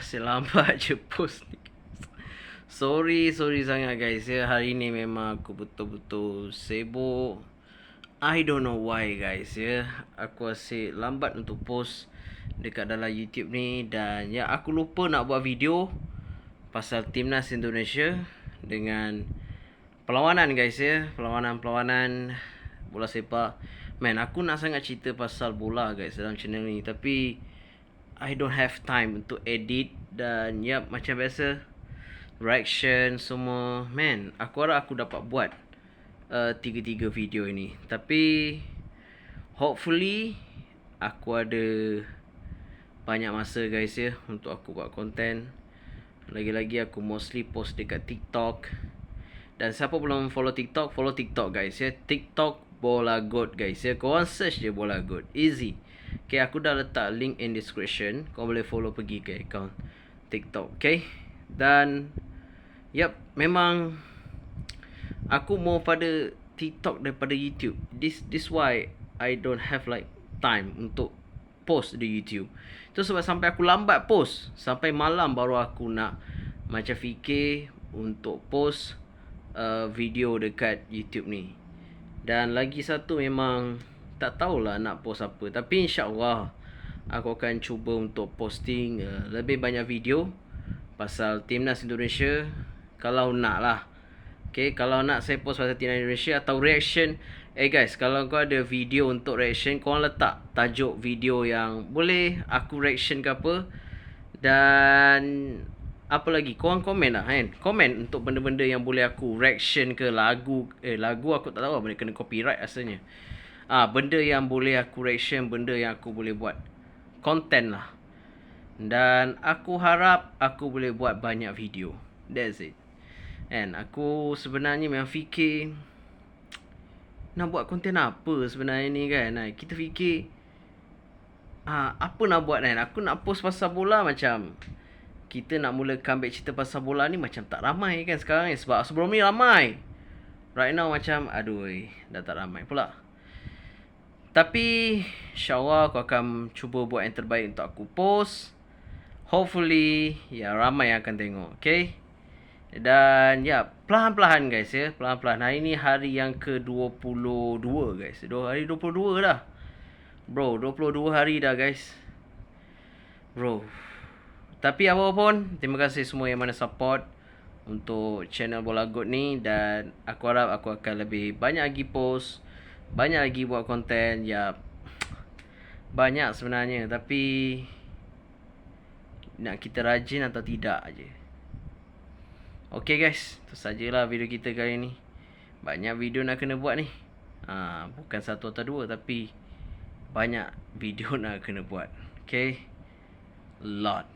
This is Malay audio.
Asyik lambat je post ni. Sorry sangat guys ya. Hari ni memang aku betul-betul sibuk. I don't know why guys ya. Aku asyik lambat untuk post dekat dalam YouTube ni. Dan ya, aku lupa nak buat video pasal Timnas Indonesia dengan perlawanan guys ya. Perlawanan bola sepak. Man, aku nak sangat cerita pasal bola guys dalam channel ni, tapi I don't have time untuk edit. Dan yap, macam biasa, reaction semua. Man, aku harap aku dapat buat 3 video ini. Tapi hopefully aku ada banyak masa guys ya untuk aku buat konten. Lagi-lagi aku mostly post dekat TikTok. Dan siapa belum follow TikTok guys ya. TikTok Bola Goat guys ya. Korang search je Bola Goat, easy. Okay, aku dah letak link in description. Kau boleh follow pergi ke account TikTok. Okay. Dan yep, memang aku more pada TikTok daripada YouTube. This why I don't have like time untuk post di YouTube. Itu sebab sampai aku lambat post. Sampai malam baru aku nak macam fikir untuk post video dekat YouTube ni. Dan lagi satu, memang tak tahulah nak post apa. Tapi insyaAllah aku akan cuba untuk posting lebih banyak video pasal Timnas Indonesia. Kalau nak lah. Okay, kalau nak saya post pasal Timnas Indonesia atau reaction. Guys, kalau kau ada video untuk reaction, korang letak tajuk video yang boleh aku reaction ke apa. Dan apa lagi, korang komen lah kan. Komen untuk benda-benda yang boleh aku reaction ke. Lagu aku tak tahu, boleh kena copyright asalnya. Benda yang boleh aku reaction, benda yang aku boleh buat konten lah. Dan aku harap aku boleh buat banyak video. That's it. And aku sebenarnya memang fikir nak buat konten apa sebenarnya ni kan. Kita fikir apa nak buat kan. Aku nak post pasal bola, macam kita nak mula comeback cerita pasal bola ni macam tak ramai kan sekarang ni. Sebab sebelum ni ramai. Right now macam aduh, dah tak ramai pula. Tapi insyaAllah aku akan cuba buat yang terbaik untuk aku post. Hopefully ya, ramai yang akan tengok. Okay. Dan ya, perlahan-perlahan guys ya. Perlahan-perlahan. Hari ni hari yang ke-22 guys. Hari 22 dah. Bro, 22 hari dah guys. Bro. Tapi apapun, terima kasih semua yang mana support untuk channel Bola Goat ni. Dan aku harap aku akan lebih banyak lagi post, banyak lagi buat konten. Ya, banyak sebenarnya, tapi nak kita rajin atau tidak aje. Okay guys, itu sajalah video kita kali ni. Banyak video nak kena buat ni. Bukan satu atau dua, tapi banyak video nak kena buat. Okay, lot.